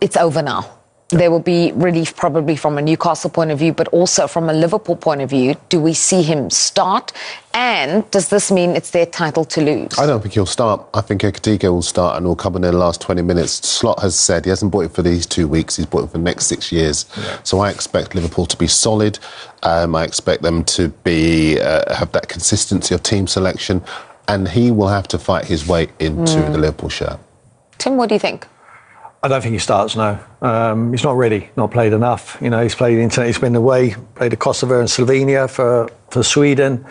it's over now. There will be relief probably from a Newcastle point of view, but also from a Liverpool point of view. Do we see him start? And does this mean it's their title to lose? I don't think he'll start. I think Ekitike will start and will come in the last 20 minutes. Slot has said he hasn't bought it for these 2 weeks. He's bought it for the next 6 years. Yeah. So I expect Liverpool to be solid. I expect them to be have that consistency of team selection. And he will have to fight his way into the Liverpool shirt. Tim, what do you think? I don't think he starts now. He's not ready, not played enough. You know, he's been away, played the Kosovo and Slovenia for Sweden.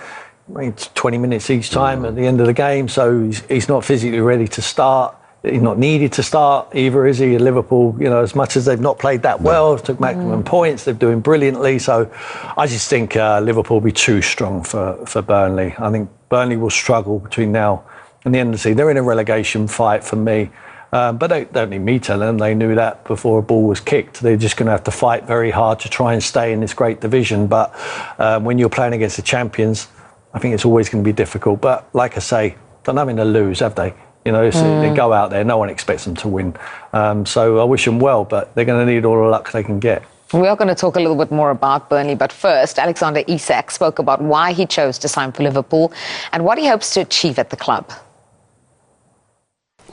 I mean, 20 minutes each time at the end of the game, so he's not physically ready to start. He's not needed to start either, is he? At Liverpool, you know, as much as they've not played that well, took maximum points, they're doing brilliantly. So I just think Liverpool will be too strong for Burnley. I think Burnley will struggle between now and the end of the season. They're in a relegation fight for me. But they don't need me telling them. They knew that before a ball was kicked. They're just going to have to fight very hard to try and stay in this great division. But when you're playing against the champions, I think it's always going to be difficult. But like I say, they're nothing to lose, have they? You know, so they go out there, no one expects them to win. So I wish them well, but they're going to need all the luck they can get. We are going to talk a little bit more about Burnley, but first, Alexander Isak spoke about why he chose to sign for Liverpool and what he hopes to achieve at the club.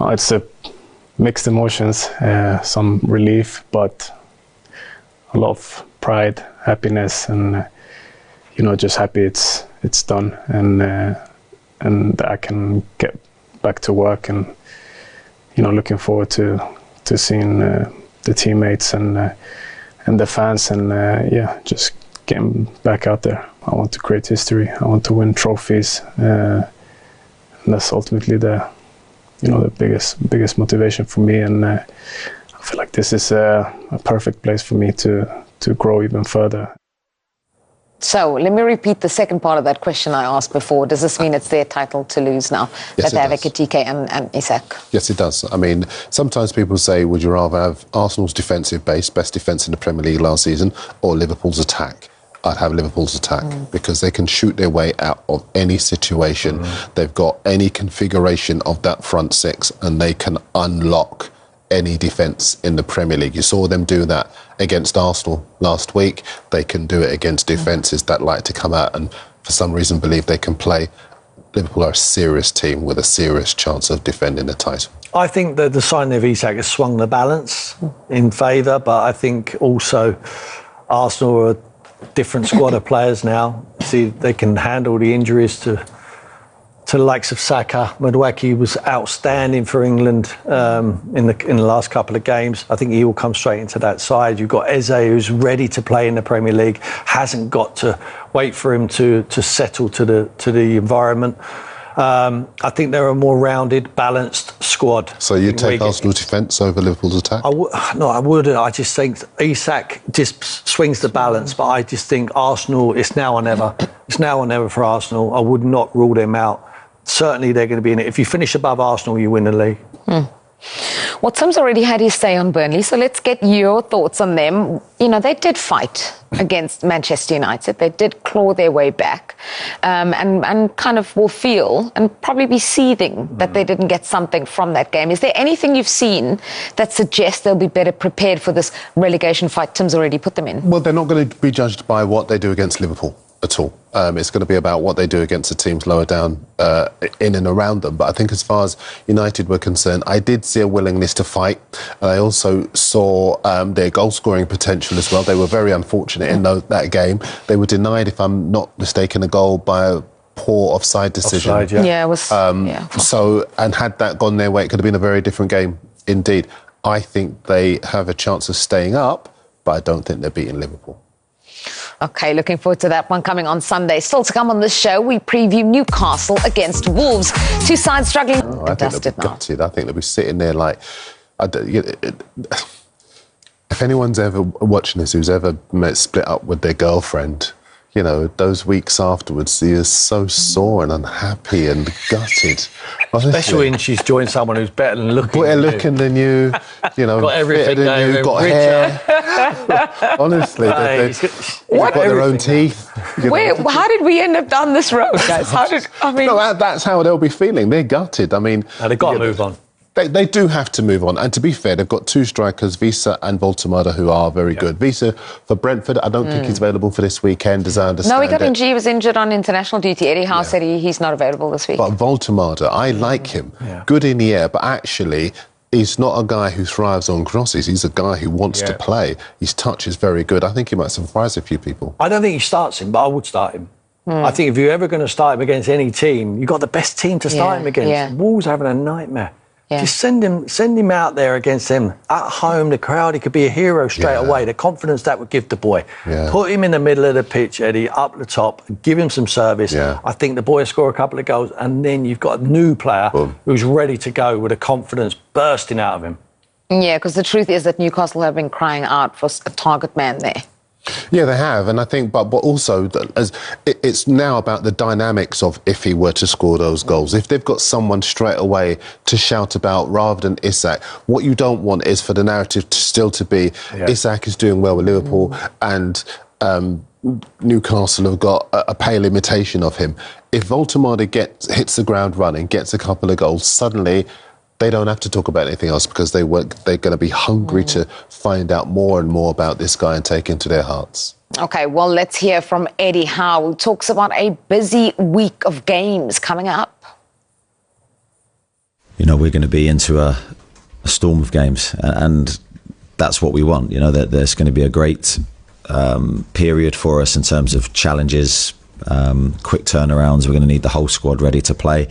Oh, it's a mixed emotions, some relief, but a lot of pride, happiness, and just happy it's done, and I can get back to work, and looking forward to seeing the teammates and the fans, and just getting back out there. I want to create history. I want to win trophies, and that's ultimately the biggest motivation for me, and I feel like this is a perfect place for me to grow even further. So let me repeat the second part of that question I asked before. Does this mean it's their title to lose now? Yes, that they have Ekitike and Isak? Yes, it does. I mean, sometimes people say, would you rather have Arsenal's defensive base, best defence in the Premier League last season, or Liverpool's attack? I'd have Liverpool's attack because they can shoot their way out of any situation. They've got any configuration of that front six and they can unlock any defence in the Premier League. You saw them do that against Arsenal last week. They can do it against defences that like to come out and for some reason believe they can play. Liverpool are a serious team with a serious chance of defending the title. I think that the signing of Isak has swung the balance in favour, but I think also Arsenal are different squad of players now. See, they can handle the injuries to the likes of Saka. Madueke was outstanding for England in the last couple of games. I think he will come straight into that side. You've got Eze, who's ready to play in the Premier League, hasn't got to wait for him to settle to the environment. I think they're a more rounded, balanced squad. So you take Arsenal's defence over Liverpool's attack? No, I wouldn't. I just think Isak just swings the balance, but I just think Arsenal, it's now or never. It's now or never for Arsenal. I would not rule them out. Certainly they're going to be in it. If you finish above Arsenal, you win the league. Well, Tim's already had his say on Burnley, so let's get your thoughts on them. They did fight against Manchester United. They did claw their way back and kind of will feel and probably be seething that they didn't get something from that game. Is there anything you've seen that suggests they'll be better prepared for this relegation fight Tim's already put them in? Well, they're not going to be judged by what they do against Liverpool at all. It's going to be about what they do against the teams lower down in and around them. But I think as far as United were concerned, I did see a willingness to fight. I also saw their goal-scoring potential as well. They were very unfortunate in that game. They were denied, if I'm not mistaken, a goal by a poor offside decision. Offside, yeah, it was. So, and had that gone their way, it could have been a very different game indeed. I think they have a chance of staying up, but I don't think they're beating Liverpool. OK, looking forward to that one coming on Sunday. Still to come on this show, we preview Newcastle against Wolves. Two sides struggling. I think they'll be gutted. I think they'll be sitting there like... if anyone's ever watching this who's ever split up with their girlfriend, those weeks afterwards, you're so sore and unhappy and gutted. Honestly. Especially when she's joined someone who's better looking than you, got everything than you, got hair. Honestly, they've got their own teeth. How did we end up down this road, guys? No, that's how they'll be feeling. They're gutted. I mean... they've got to move on. They do have to move on. And to be fair, they've got two strikers, Visa and Voltemada, who are very good. Visa for Brentford, I don't think he's available for this weekend, as I understand. No, he was injured on international duty. Eddie Howe said he's not available this week. But Voltemada, I like him. Yeah. Good in the air, but actually, he's not a guy who thrives on crosses. He's a guy who wants to play. His touch is very good. I think he might surprise a few people. I don't think he starts him, but I would start him. I think if you're ever going to start him against any team, you've got the best team to start him against. Yeah. Wolves are having a nightmare. Yeah. Just send him out there against them. At home, the crowd, he could be a hero straight away. The confidence that would give the boy. Yeah. Put him in the middle of the pitch, Eddie, up the top, give him some service. Yeah. I think the boy will score a couple of goals, and then you've got a new player who's ready to go with a confidence bursting out of him. Yeah, because the truth is that Newcastle have been crying out for a target man there. Yeah, they have, and I think, but also, it's now about the dynamics of if he were to score those goals. If they've got someone straight away to shout about rather than Isak, what you don't want is for the narrative to be Isak is doing well with Liverpool and Newcastle have got a pale imitation of him. If Voltemada hits the ground running, gets a couple of goals, suddenly they don't have to talk about anything else because they're going to be hungry to find out more and more about this guy and take him to their hearts. OK, well, let's hear from Eddie Howe, who talks about a busy week of games coming up. You know, we're going to be into a storm of games, and that's what we want. You know, that there's going to be a great period for us in terms of challenges, quick turnarounds. We're going to need the whole squad ready to play.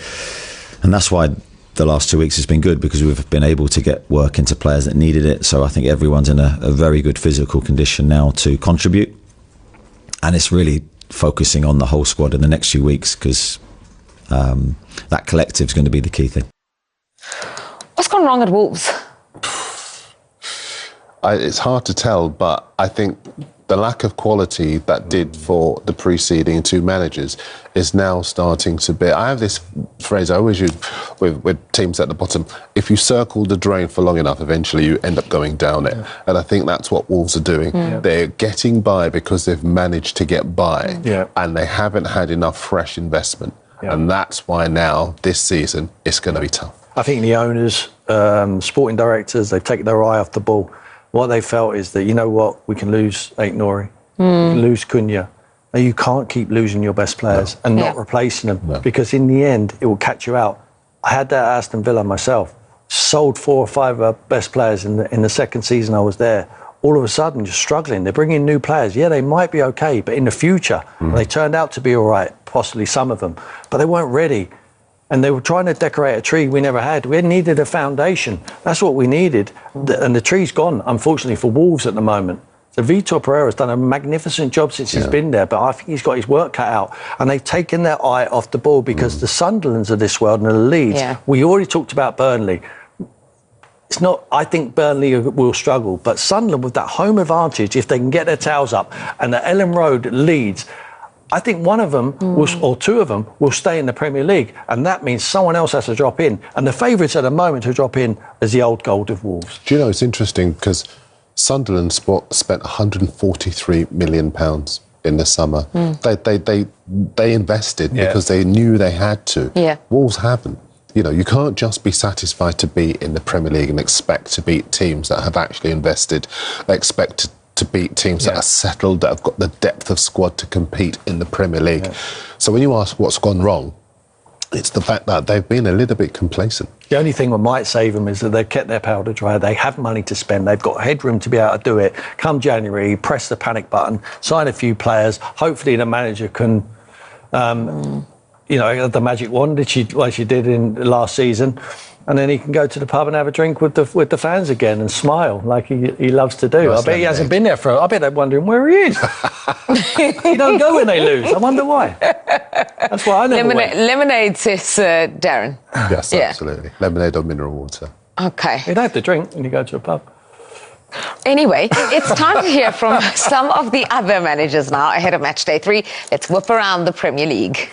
And that's why the last 2 weeks has been good, because we've been able to get work into players that needed it. So I think everyone's in a very good physical condition now to contribute. And it's really focusing on the whole squad in the next few weeks, because that collective is going to be the key thing. What's gone wrong at Wolves? It's hard to tell, but I think the lack of quality that did for the preceding two managers is now starting to be... I have this phrase I always use with teams at the bottom: if you circle the drain for long enough, eventually you end up going down it. And I think that's what Wolves are doing. They're getting by because they've managed to get by, and they haven't had enough fresh investment. And that's why now, this season, it's going to be tough. I think the owners, sporting directors, they've taken their eye off the ball. What they felt is that, you know what, we can lose Aït-Nouri, we can lose Cunha. Now, you can't keep losing your best players and not replacing them, because in the end, it will catch you out. I had that at Aston Villa myself. Sold 4 or 5 of our best players in the second season I was there. All of a sudden, just struggling. They're bringing new players. Yeah, they might be okay, but in the future, they turned out to be all right, possibly some of them, but they weren't ready. And they were trying to decorate a tree we never had. We needed a foundation. That's what we needed. And the tree's gone, unfortunately, for Wolves at the moment. So Vitor Pereira's done a magnificent job since he's been there, but I think he's got his work cut out. And they've taken their eye off the ball, because the Sunderlands of this world and the Leeds, we already talked about Burnley. It's not, I think Burnley will struggle, but Sunderland, with that home advantage, if they can get their tails up, and the Ellen Road Leeds, I think one of them, or two of them, will stay in the Premier League, and that means someone else has to drop in. And the favourites at the moment to drop in is the old gold of Wolves. Do you know, it's interesting, because Sunderland spent £143 million in the summer. They invested because they knew they had to. Wolves haven't. You know, you can't just be satisfied to be in the Premier League and expect to beat teams that have actually invested, expect to beat teams that are settled, that have got the depth of squad to compete in the Premier League. So when you ask what's gone wrong, it's the fact that they've been a little bit complacent. The only thing that might save them is that they've kept their powder dry. They have money to spend. They've got headroom to be able to do it. Come January, press the panic button, sign a few players. Hopefully the manager can, you know, the magic wand like she did in last season. And then he can go to the pub and have a drink with the fans again and smile like he loves to do. I bet he hasn't been there I bet they're wondering where he is. He don't go when they lose. I wonder why. That's why I never went. Lemonade, says Darren. Yes, absolutely. Lemonade or mineral water. OK. You don't have to drink when you go to a pub. Anyway, it's time to hear from some of the other managers now ahead of match day 3. Let's whip around the Premier League.